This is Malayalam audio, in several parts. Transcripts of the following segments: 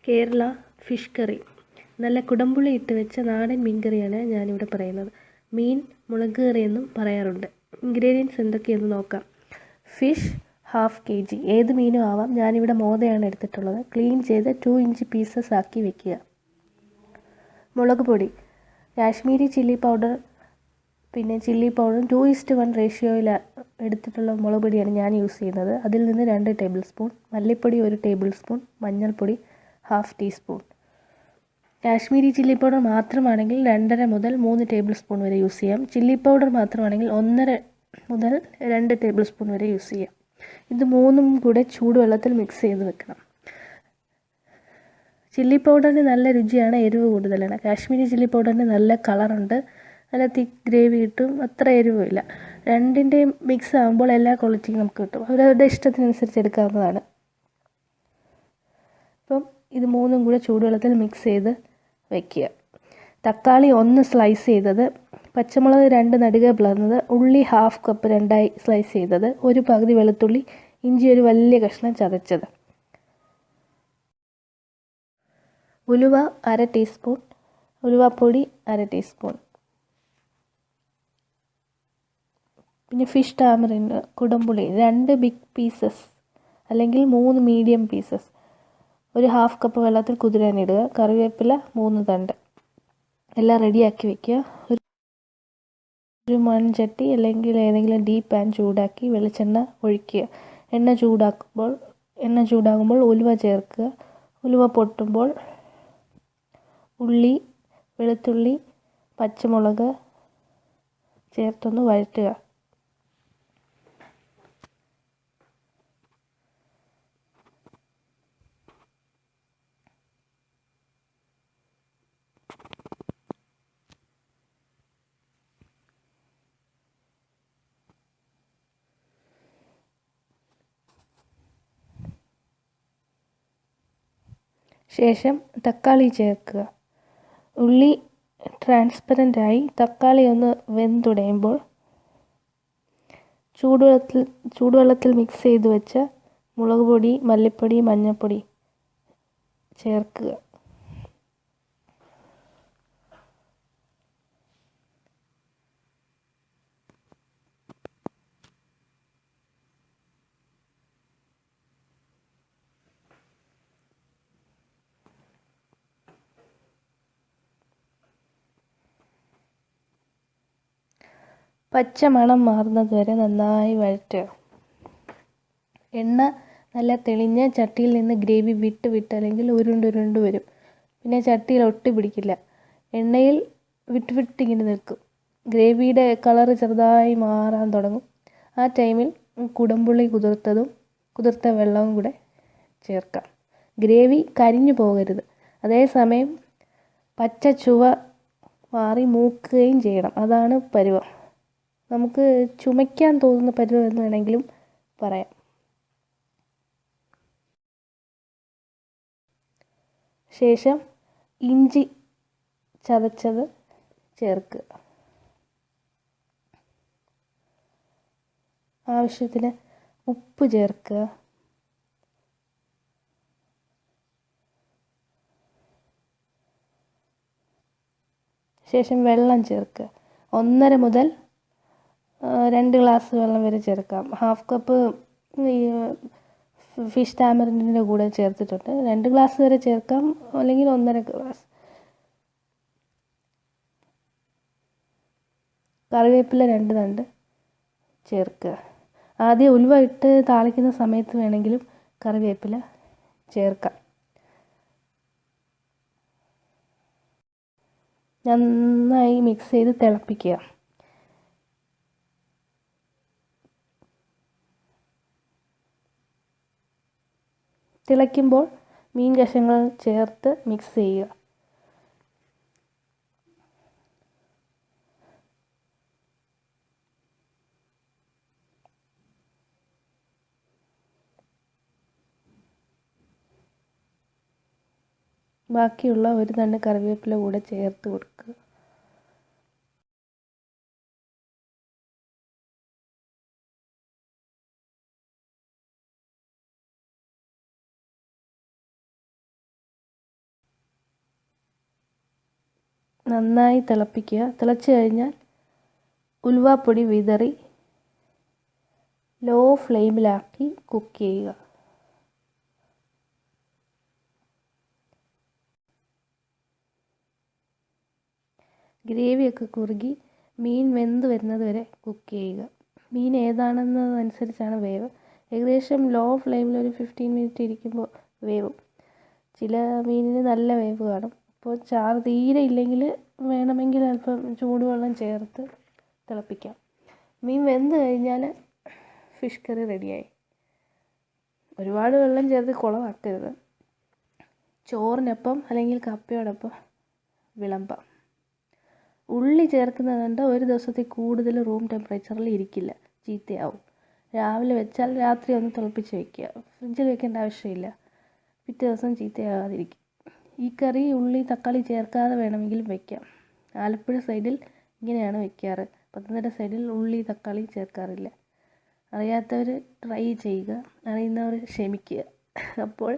Kerala fish curry. നല്ല കുടംപുളി ഇട്ട് വെച്ച നാടൻ മീൻ കറിയാണ് ഞാനിവിടെ പറയുന്നത്. മീൻ മുളക് കറിയെന്നും പറയാറുണ്ട്. ഇൻഗ്രീഡിയൻസ് എന്തൊക്കെയെന്ന് നോക്കാം. Fish ½ kg. ഏത് മീനും ആവാം. ഞാനിവിടെ മോതയാണ് എടുത്തിട്ടുള്ളത്. ക്ലീൻ ചെയ്ത് 2 ഇഞ്ച് പീസസ് ആക്കി വെക്കുക. മുളക് പൊടി, കാശ്മീരി ചില്ലി പൗഡർ, പിന്നെ ചില്ലി പൗഡറും 2:1 റേഷ്യോയിൽ എടുത്തിട്ടുള്ള മുളക് പൊടിയാണ് ഞാൻ യൂസ് ചെയ്യുന്നത്. അതിൽ നിന്ന് 2 ടേബിൾ സ്പൂൺ, മല്ലിപ്പൊടി 1 ടേബിൾ സ്പൂൺ, മഞ്ഞൾപ്പൊടി ½ ടീസ്പൂൺ. കാശ്മീരി ചില്ലി പൗഡർ മാത്രമാണെങ്കിൽ 2.5 മുതൽ 3 ടേബിൾ സ്പൂൺ വരെ യൂസ് ചെയ്യാം. ചില്ലി പൗഡർ മാത്രമാണെങ്കിൽ 1.5 മുതൽ 2 ടേബിൾ സ്പൂൺ വരെ യൂസ് ചെയ്യാം. ഇത് മൂന്നും കൂടെ ചൂടുവെള്ളത്തിൽ മിക്സ് ചെയ്ത് വെക്കണം. ചില്ലി പൗഡറിന് നല്ല രുചിയാണ്, എരിവ് കൂടുതലാണ്. കാശ്മീരി ചില്ലി പൗഡറിന് നല്ല കളറുണ്ട്, നല്ല തിക്ക് ഗ്രേവി കിട്ടും, അത്ര എരിവുമില്ല. രണ്ടിൻ്റെയും മിക്സ് ആകുമ്പോൾ എല്ലാ ക്വാളിറ്റിയും നമുക്ക് കിട്ടും. അവരവരുടെ ഇഷ്ടത്തിനനുസരിച്ച് എടുക്കാവുന്നതാണ്. അപ്പം ഇത് മൂന്നും കൂടെ ചൂടുവെള്ളത്തിൽ മിക്സ് ചെയ്ത് വയ്ക്കുക. തക്കാളി 1 സ്ലൈസ് ചെയ്തത്, പച്ചമുളക് 2 നടുകെ പിളർന്നത്, ഉള്ളി ½ കപ്പ് 2ആയി സ്ലൈസ് ചെയ്തത്, ഒരു പകുതി വെളുത്തുള്ളി, ഇഞ്ചി ഒരു വലിയ കഷ്ണം ചതച്ചത്, ഉലുവ 1/2 ടീസ്പൂൺ, ഉലുവപ്പൊടി 1/2 ടീസ്പൂൺ, പിന്നെ ഫിഷ് ടാമറിൻഡ് കുടംപുളി 2 ബിഗ് പീസസ് അല്ലെങ്കിൽ 3 മീഡിയം പീസസ്, ഒരു ½ കപ്പ് വെള്ളത്തിൽ കുതിരാനിടുക, കറിവേപ്പില 3 തണ്ട്. എല്ലാം റെഡിയാക്കി വയ്ക്കുക. ഒരു മൺചട്ടി അല്ലെങ്കിൽ ഏതെങ്കിലും ഡീപ്പ് പാൻ ചൂടാക്കി വെളിച്ചെണ്ണ ഒഴിക്കുക. എണ്ണ ചൂടാകുമ്പോൾ ഉലുവ ചേർക്കുക. ഉലുവ പൊട്ടുമ്പോൾ ഉള്ളി, വെളുത്തുള്ളി, പച്ചമുളക് ചേർത്തൊന്ന് വഴറ്റുക. ശേഷം തക്കാളി ചേർക്കുക. ഉള്ളി ട്രാൻസ്പെറൻ്റായി തക്കാളി ഒന്ന് വെന്തുടയുമ്പോൾ ചൂടുവെള്ളത്തിൽ മിക്സ് ചെയ്ത് വെച്ച മുളക് പൊടി, മല്ലിപ്പൊടി, മഞ്ഞൾപ്പൊടി ചേർക്കുക. പച്ചമണം മാറുന്നത് വരെ നന്നായി വഴറ്റുക. എണ്ണ നല്ല തെളിഞ്ഞ് ചട്ടിയിൽ നിന്ന് ഗ്രേവി വിട്ട് അല്ലെങ്കിൽ ഉരുണ്ട് വരും. പിന്നെ ചട്ടിയിൽ ഒട്ടി പിടിക്കില്ല. എണ്ണയിൽ വിട്ടിങ്ങനെ നിൽക്കും. ഗ്രേവിയുടെ കളറ് ചെറുതായി മാറാൻ തുടങ്ങും. ആ ടൈമിൽ കുടംപുളി കുതിർത്ത വെള്ളവും കൂടെ ചേർക്കാം. ഗ്രേവി കരിഞ്ഞു പോകരുത്. അതേസമയം പച്ച ചുവ മാറി മൂക്കുകയും ചെയ്യണം. അതാണ് പരുവം. നമുക്ക് ചുമയ്ക്കാൻ തോന്നുന്ന പരുവം എന്ന് വേണമെങ്കിലും പറയാം. ശേഷം ഇഞ്ചി ചതച്ചത് ചേർക്കുക. ആവശ്യത്തിന് ഉപ്പ് ചേർക്കുക. ശേഷം വെള്ളം ചേർക്കുക. 1.5 മുതൽ 2 ഗ്ലാസ് വെള്ളം വരെ ചേർക്കാം. ½ കപ്പ് ഫിഷ് ടാമറിൻ്റെ കൂടെ ചേർത്തിട്ടുണ്ട്. 2 ഗ്ലാസ് വരെ ചേർക്കാം, അല്ലെങ്കിൽ 1.5 ഗ്ലാസ്. കറിവേപ്പില 2 തണ്ട് ചേർക്കുക. ആദ്യം ഉലുവ ഇട്ട് താളിക്കുന്ന സമയത്ത് വേണമെങ്കിലും കറിവേപ്പില ചേർക്കാം. നന്നായി മിക്സ് ചെയ്ത് തിളപ്പിക്കുക. തിളയ്ക്കുമ്പോൾ മീൻ കഷ്ണങ്ങൾ ചേർത്ത് മിക്സ് ചെയ്യുക. ബാക്കിയുള്ള 1 തണ്ട് കറിവേപ്പില കൂടെ ചേർത്ത് കൊടുക്കുക. നന്നായി തിളപ്പിക്കുക. തിളച്ച് കഴിഞ്ഞാൽ ഉലുവാപ്പൊടി വിതറി ലോ ഫ്ലെയിമിലാക്കി കുക്ക് ചെയ്യുക. ഗ്രേവിയൊക്കെ കുറുകി മീൻ വെന്ത് വരുന്നത് വരെ കുക്ക് ചെയ്യുക. മീൻ ഏതാണെന്നതനുസരിച്ചാണ് വേവ്. ഏകദേശം ലോ ഫ്ലെയിമിൽ ഒരു 15 മിനിറ്റ് ഇരിക്കുമ്പോൾ വേവും. ചില മീനിന് നല്ല വേവ് കാണും. അപ്പോൾ ചാറ് തീരെ ഇല്ലെങ്കിൽ വേണമെങ്കിൽ അല്പം ചൂടുവെള്ളം ചേർത്ത് തിളപ്പിക്കാം. മീൻ വെന്ത് കഴിഞ്ഞാൽ ഫിഷ് കറി റെഡിയായി. ഒരുപാട് വെള്ളം ചേർത്ത് കുളമാക്കരുത്. ചോറിനൊപ്പം അല്ലെങ്കിൽ കപ്പയോടൊപ്പം വിളമ്പാം. ഉള്ളി ചേർക്കുന്നത് കണ്ട് ഒരു ദിവസത്തിൽ കൂടുതൽ റൂം ടെമ്പറേച്ചറിൽ ഇരിക്കില്ല, ചീത്തയാവും. രാവിലെ വെച്ചാൽ രാത്രി ഒന്ന് തിളപ്പിച്ച് വയ്ക്കുക. ഫ്രിഡ്ജിൽ വെക്കേണ്ട ആവശ്യമില്ല, പിറ്റേ ദിവസം ചീത്തയാകാതിരിക്കും. ഈ കറി ഉള്ളി തക്കാളി ചേർക്കാതെ വേണമെങ്കിലും വയ്ക്കാം. ആലപ്പുഴ സൈഡിൽ ഇങ്ങനെയാണ് വയ്ക്കാറ്. പത്തനംതിട്ട സൈഡിൽ ഉള്ളി തക്കാളി ചേർക്കാറില്ല. അറിയാത്തവർ ട്രൈ ചെയ്യുക, അറിയുന്നവർ ക്ഷമിക്കുക. അപ്പോൾ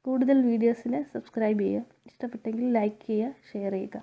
കൂടുതൽ വീഡിയോസിന് സബ്സ്ക്രൈബ് ചെയ്യുക. ഇഷ്ടപ്പെട്ടെങ്കിൽ ലൈക്ക് ചെയ്യുക, ഷെയർ ചെയ്യുക.